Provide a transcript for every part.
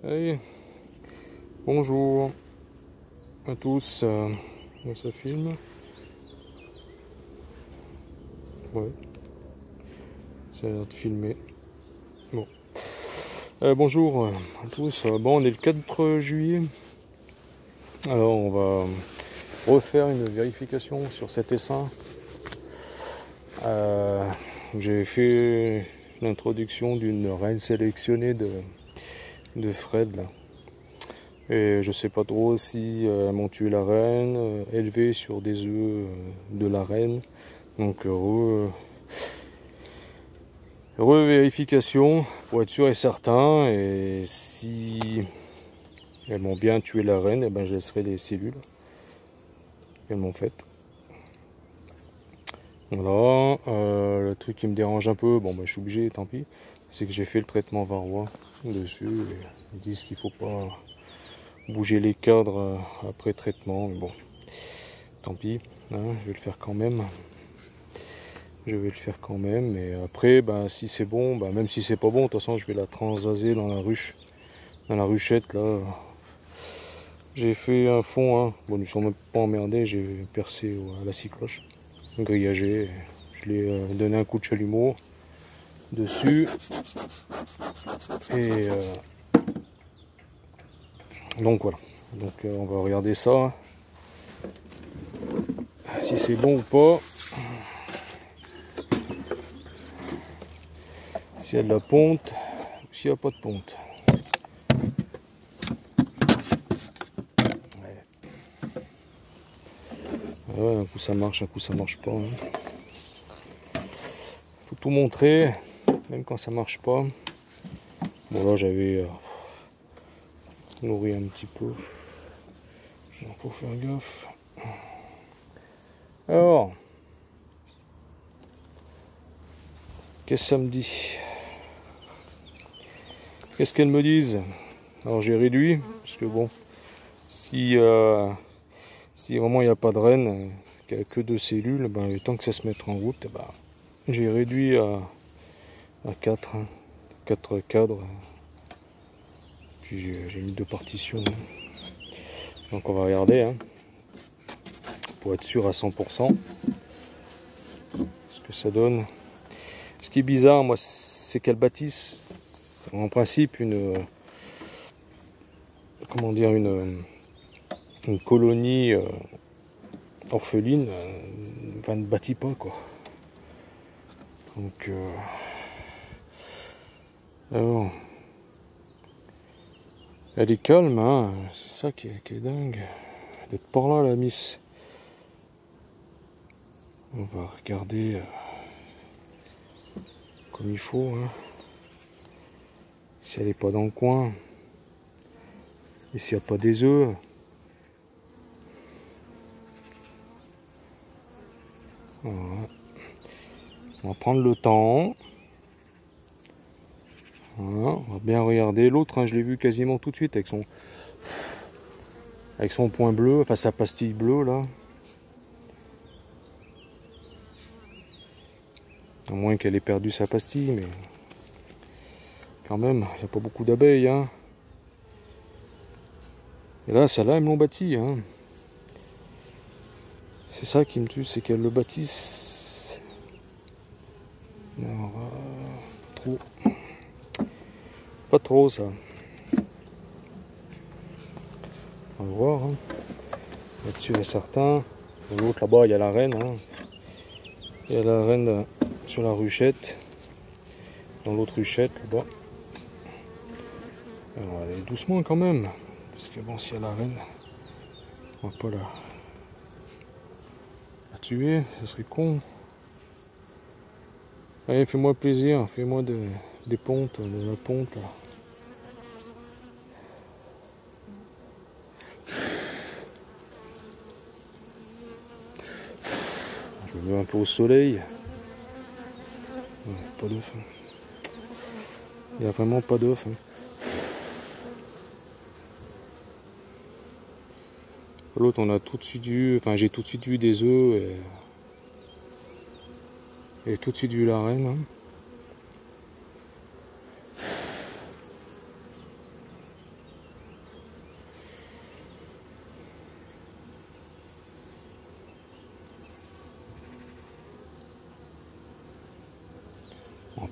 Hey, bonjour à tous. Ça filme. Ouais, ça a l'air de filmer. Bon. Bonjour à tous. Bon, on est le 4 juillet. Alors, on va refaire une vérification sur cet essaim. J'ai fait l'introduction d'une reine sélectionnée de Fred là. Et je sais pas trop si elles m'ont tué la reine, élevée sur des œufs de la reine. Donc revérification pour être sûr et certain. Et si elles m'ont bien tué la reine, et ben je laisserai les cellules qu'elles m'ont faites. Voilà. Le truc qui me dérange un peu, bon ben je suis obligé, tant pis, c'est que j'ai fait le traitement varroa dessus. Et ils disent qu'il faut pas bouger les cadres après traitement, mais bon, tant pis, hein, je vais le faire quand même. Mais après, ben, si c'est bon, ben, même si c'est pas bon, de toute façon, je vais la transvaser dans la ruche, dans la ruchette là. J'ai fait un fond, hein. Bon, ils sont même pas emmerdés, j'ai percé à la scie cloche, grillagé. Je l'ai donné un coup de chalumeau dessus. Et donc voilà. Donc on va regarder ça, si c'est bon ou pas. S'il y a de la ponte ou s'il n'y a pas de ponte. Ouais, un coup ça marche, un coup ça marche pas. Hein. Faut tout montrer, même quand ça marche pas. Bon là j'avais nourri un petit peu. Donc faut faire gaffe. Alors, qu'est-ce que ça me dit? Qu'est-ce qu'elles me disent? Alors j'ai réduit, parce que bon, si vraiment il n'y a pas de reine, qu'il n'y a que 2 cellules, ben, le temps que ça se mette en route, ben, j'ai réduit à 4, hein, 4 cadres. Puis j'ai mis 2 partitions. Donc on va regarder, hein, pour être sûr à 100% ce que ça donne. Ce qui est bizarre, moi, c'est qu'elles bâtissent en principe comment dire, une colonie orpheline, enfin, ne bâtit pas quoi. Donc alors, elle est calme, hein, c'est ça qui est dingue, d'être par là la miss. On va regarder comme il faut, hein. Si elle n'est pas dans le coin, et s'il n'y a pas des œufs. Voilà. On va prendre le temps. Voilà, on va bien regarder. L'autre, hein, je l'ai vu quasiment tout de suite avec son point bleu, enfin sa pastille bleue là. À moins qu'elle ait perdu sa pastille, mais quand même, il n'y a pas beaucoup d'abeilles. Hein. Et là, celle-là, elles me l'ont bâti. Hein. C'est ça qui me tue, c'est qu'elles le bâtissent. Alors, trop. Pas trop ça. On va voir. Hein. Là-dessus, il y a certains. L'autre là-bas, il y a la reine. Hein. Il y a la reine sur la ruchette. Dans l'autre ruchette là-bas. Alors, allez doucement quand même. Parce que bon, s'il y a la reine, on va pas la tuer, ça serait con. Allez, fais-moi plaisir, fais-moi des pontes, de la ponte là. Je me mets un peu au soleil. Ouais, pas d'œuf. Hein. Il n'y a vraiment pas d'œuf. Hein. L'autre, on a tout de suite vu, enfin j'ai tout de suite vu des œufs et tout de suite vu la reine. Hein.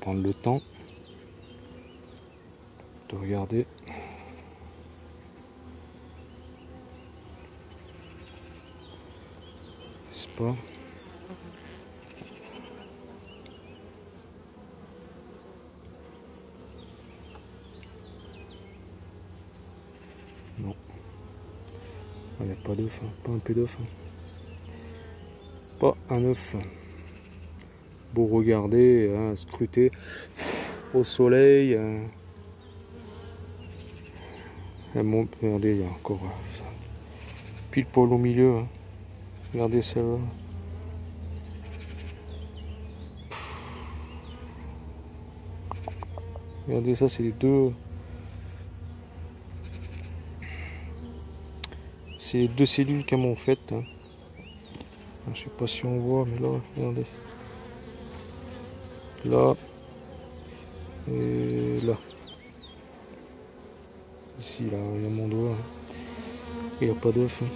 prendre le temps de regarder. C'est pas. Non. Il n'y a pas d'œuf, hein. Pas un peu d'œuf. Hein. Pas un œuf. Beau regarder, hein, scruter au soleil. Regardez, il y a encore pile poil au milieu. Hein. Regardez celle-là. Regardez ça, c'est les deux. C'est les deux cellules qu'elles m'ont faites. Hein. Je sais pas si on voit, mais là, regardez. Là. Et là. Ici, là, il y a mon doigt. Il n'y a pas d'œuf. Hein.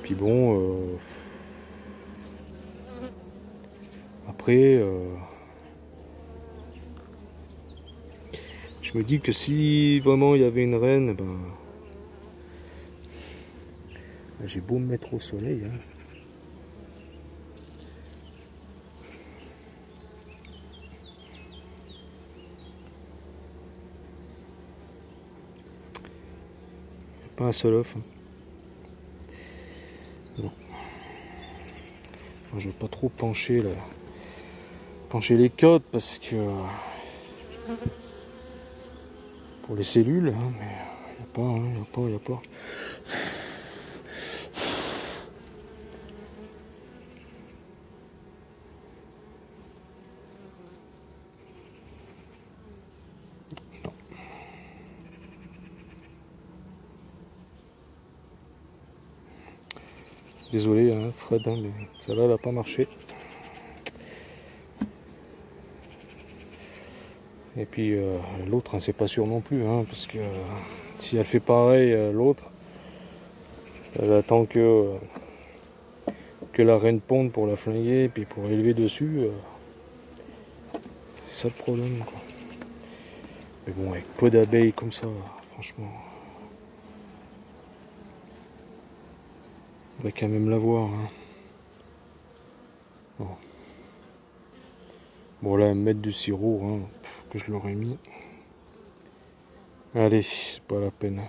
Puis bon, après, je me dis que si vraiment il y avait une reine, ben, j'ai beau me mettre au soleil. Hein. Pas un seul œuf. Hein. Non. Moi, je ne vais pas trop pencher les codes parce que pour les cellules, hein, mais il n'y a pas, hein, il n'y a pas. Non. Désolé, hein, Fred, hein, mais celle-là n'a pas marché. Et puis l'autre, hein, c'est pas sûr non plus, hein, parce que si elle fait pareil, l'autre, elle attend que la reine ponde pour la flinguer et puis pour élever dessus. C'est ça le problème, quoi. Mais bon, avec peu d'abeilles comme ça, franchement, on va quand même la voir. Hein. Bon. Bon, là, mettre du sirop, hein, que je l'aurais mis. Allez, c'est pas la peine.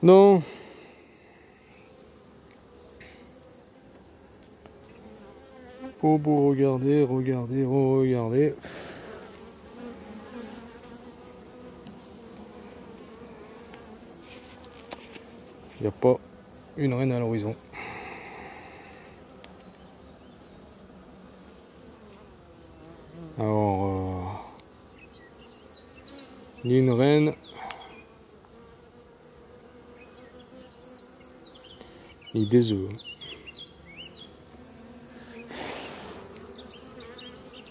Non. Oh, beau, regardez, regardez, regardez. Il n'y a pas une reine à l'horizon. Alors, ni une reine, ni des œufs.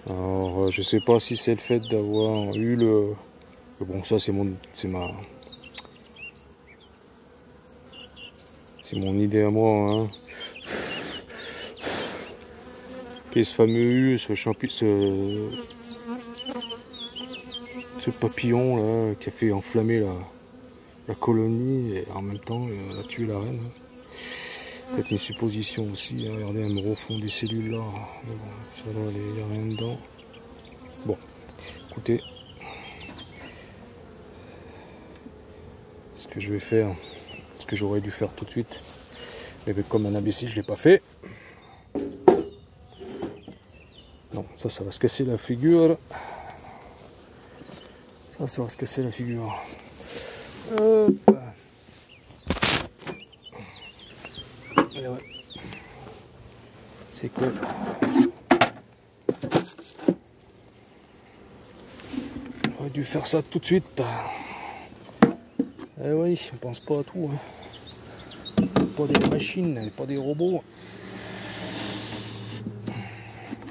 Alors, je sais pas si c'est le fait d'avoir eu le... Bon, ça c'est mon idée à moi, hein. Qu'est-ce fameux eu, ce papillon là qui a fait enflammer la colonie et en même temps a tué la reine. Peut-être une supposition aussi, hein. Regardez, elle me refond des cellules là. Mais bon, ça là, il n'y a rien dedans. Bon, écoutez, ce que je vais faire, ce que j'aurais dû faire tout de suite, mais comme un imbécile, je ne l'ai pas fait. Non, ça va se casser la figure. Ça va se casser la figure. Hop. Et ouais. C'est quoi? J'aurais dû faire ça tout de suite. Eh oui, on pense pas à tout. Hein. Pas des machines, pas des robots.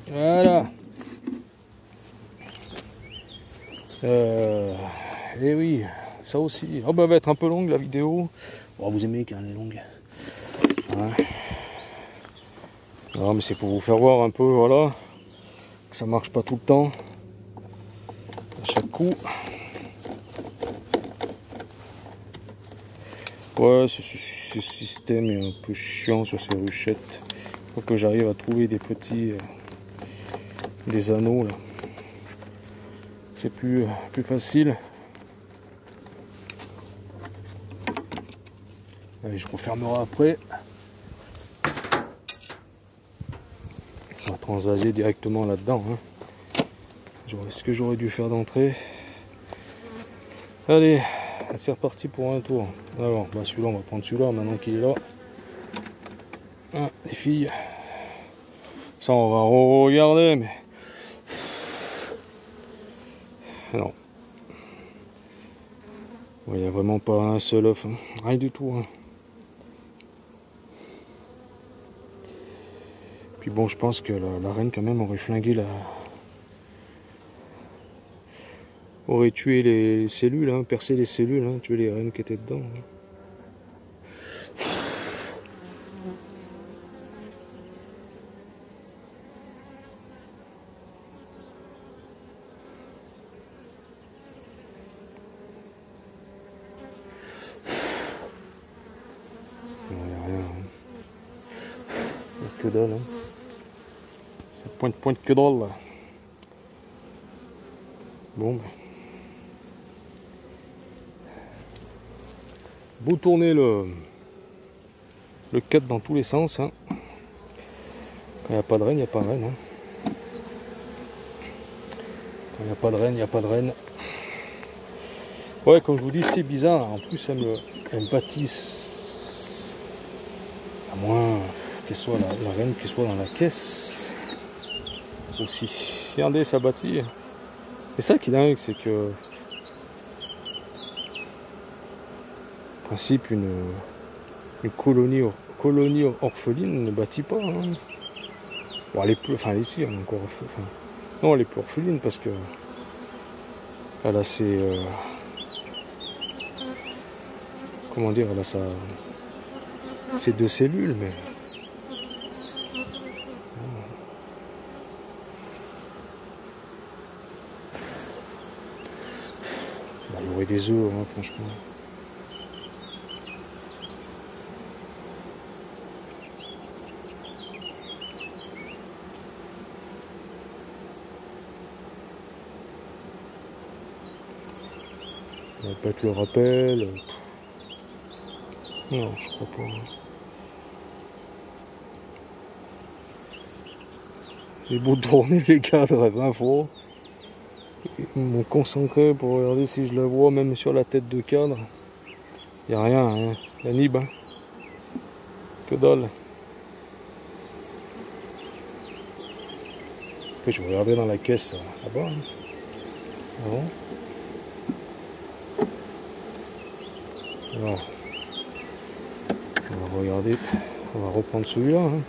Voilà. Et oui, ça aussi. Oh bah, elle va être un peu longue la vidéo. Oh, vous aimez quand elle est longue. Ouais. Non, mais c'est pour vous faire voir un peu, voilà, que ça marche pas tout le temps, à chaque coup. Ouais, ce système est un peu chiant sur ces ruchettes. Faut que j'arrive à trouver des petits, des anneaux là. C'est plus facile. Allez, je refermerai après. On va transvaser directement là-dedans. Hein. Ce que j'aurais dû faire d'entrée. Allez, c'est reparti pour un tour. Alors, bah celui-là, on va prendre celui-là maintenant qu'il est là. Ah, les filles. Ça, on va regarder, mais... Non. Il n'y a vraiment pas un seul œuf. Hein. Rien du tout. Hein. Puis bon, je pense que la reine, quand même, aurait flingué la... aurait tué les cellules, hein, percé les cellules, hein, tué les reines qui étaient dedans. Hein. Que dalle, hein. Ça pointe que dalle là. Bon ben. Vous tournez le 4 dans tous les sens. Hein. Quand il n'y a pas de reine, il n'y a pas de reine. Hein. Quand il n'y a pas de reine, il n'y a pas de reine. Ouais, comme je vous dis, c'est bizarre. En plus, elle me bâtisse. À moins qu'elle soit la reine qui soit dans la caisse. Aussi. Regardez, ça bâtit. Et ça qui est dingue, c'est que en principe une colonie orpheline ne bâtit pas. Hein. Bon, elle est plus, enfin elle est ici, elle est encore, enfin, non, elle est plus orpheline parce que elle a ses, comment dire, elle a ses 2 cellules, mais bah, il y aurait des œufs, hein, franchement. Ça va pas être le rappel. Non, je crois pas. J'ai beau tourner les cadres 20 fois. Ils m'ont concentré pour regarder si je la vois, même sur la tête de cadre. Il n'y a rien, hein. La nib. Hein. Que dalle. Après, je vais regarder dans la caisse là-bas. Hein. Bon. Voilà. On va regarder, on va reprendre celui-là. Hein.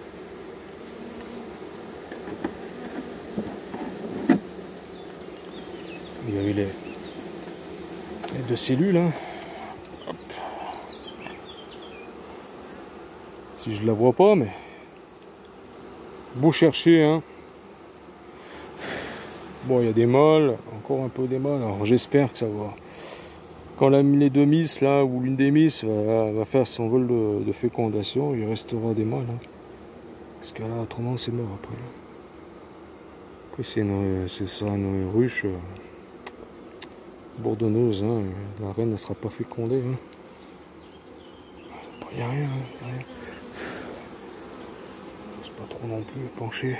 Il y avait les 2 cellules. Hein. Hop. Si je la vois pas, mais beau chercher. Hein. Bon, il y a des mâles, encore un peu des mâles. Alors j'espère que ça va. Quand les 2 miss là, ou l'une des miss va faire son vol de fécondation, il restera des mâles. Hein. Parce que là, autrement, c'est mort après. Après, c'est ça, une ruche bourdonneuse. Hein. La reine ne sera pas fécondée. Hein. Il n'y a rien. Hein. Rien. C'est pas trop non plus penché.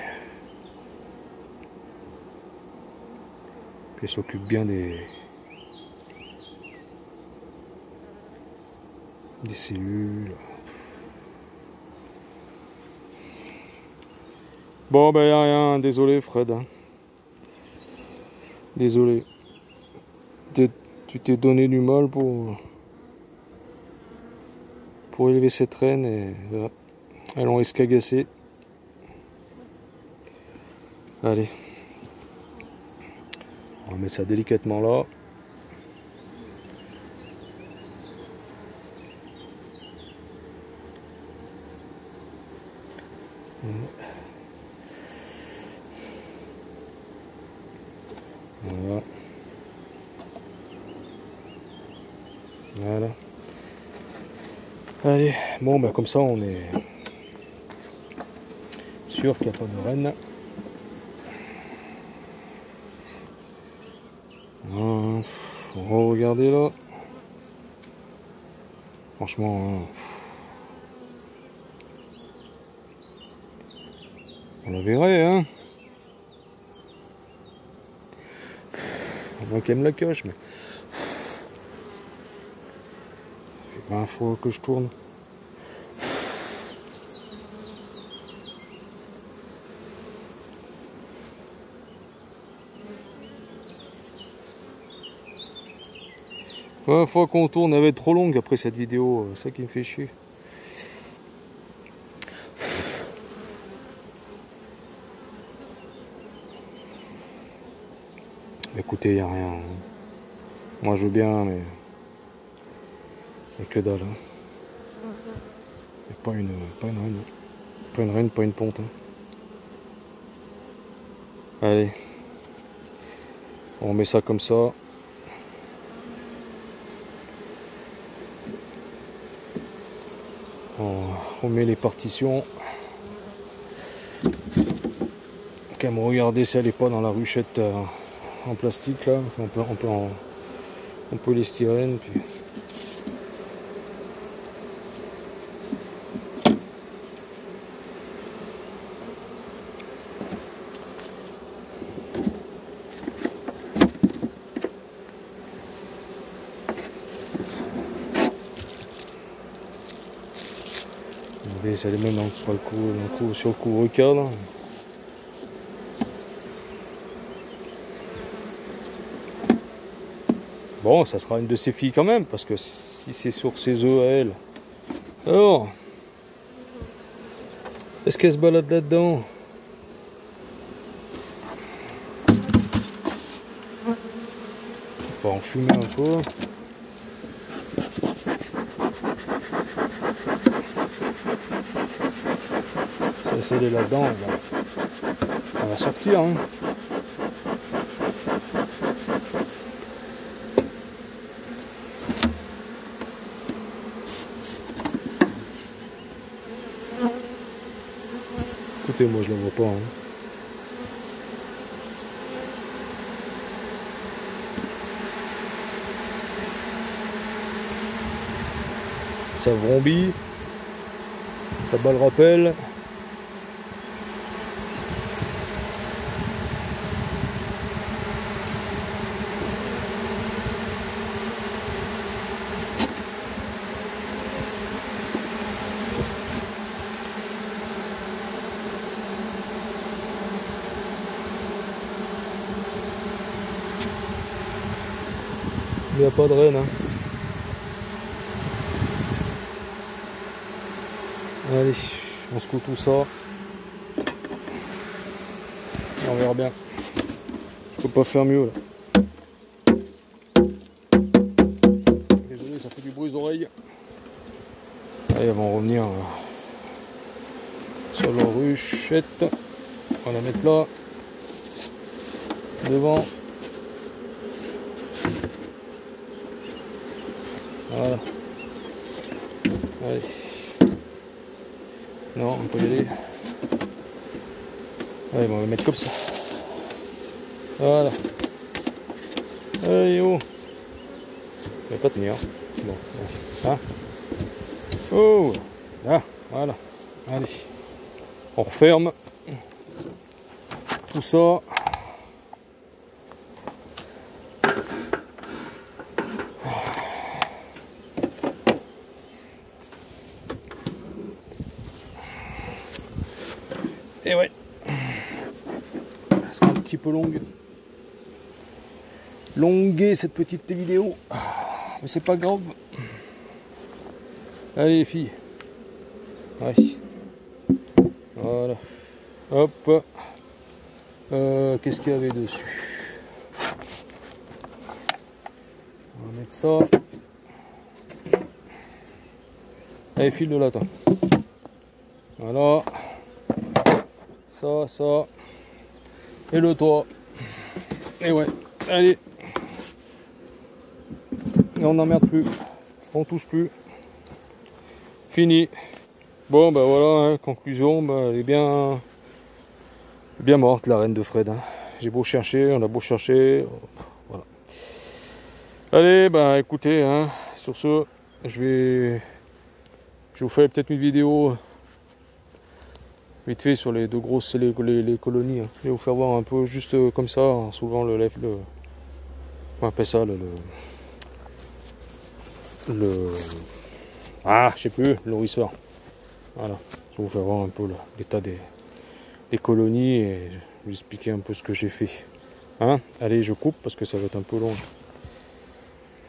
Puis elle s'occupe bien des cellules. Bon ben y'a rien, désolé Fred. Hein. Désolé. Tu t'es donné du mal pour élever cette reine et voilà. Elles ont escagassé. Allez. On va mettre ça délicatement là. Voilà. Voilà. Allez, bon bah comme ça on est sûr qu'il n'y a pas de rennes. Regardez là. Franchement, on la verrait, hein. On qu'elle me la cache, mais ça fait 20 fois que je tourne. La fois qu'on tourne, elle va être trop longue après cette vidéo, c'est ça qui me fait chier. Écoutez, il n'y a rien. Moi je veux bien, mais il n'y a que dalle. Hein. Y a pas une reine. Pas une reine, pas une ponte. Hein. Allez. On met ça comme ça. On met les partitions. Qu'à me regarder si elle n'est pas dans la ruchette en plastique là. Enfin, on peut les styrène. Puis... Regardez, ça les met sur le couvre-cadre. Bon, ça sera une de ses filles quand même, parce que si c'est sur ses œufs à elle. Alors, est-ce qu'elle se balade là-dedans? On va en fumer un peu. Si elle est là-dedans, on va sortir. Hein. Écoutez, moi je la vois pas. Hein. Ça vrombit, ça bat le rappel. Il n'y a pas de renne. Hein. Allez, on secoue tout ça. On verra bien. Je peux pas faire mieux là. Désolé, ça fait du bruit aux oreilles. Allez, on va revenir sur la ruchette. On va la mettre là. Devant. Voilà. Allez. Non, on peut y aller. Allez, bon, on va mettre comme ça. Voilà. Allez, oh. Il va pas tenir. Bon. Hein. Oh. Là, voilà. Allez. On referme. Tout ça. Et ouais, ça sera un petit peu longuée cette petite vidéo, mais c'est pas grave. Allez les filles, allez. Voilà, hop, qu'est-ce qu'il y avait dessus? On va mettre ça. Allez, file de là, toi. Voilà. ça, et le toit. Et ouais, allez. Et on n'emmerde plus, on touche plus. Fini. Bon bah voilà, hein, conclusion, bah, elle est bien morte la reine de Fred. Hein. J'ai beau chercher, on a beau chercher, voilà. Allez, bah écoutez, hein, sur ce, je vous fais peut-être une vidéo vite fait sur les deux grosses, les colonies. Hein. Je vais vous faire voir un peu juste comme ça, en soulevant on appelle ça ah, je sais plus, le nourrisseur. Voilà, je vais vous faire voir un peu l'état des colonies et je vais vous expliquer un peu ce que j'ai fait. Hein, allez, je coupe parce que ça va être un peu long.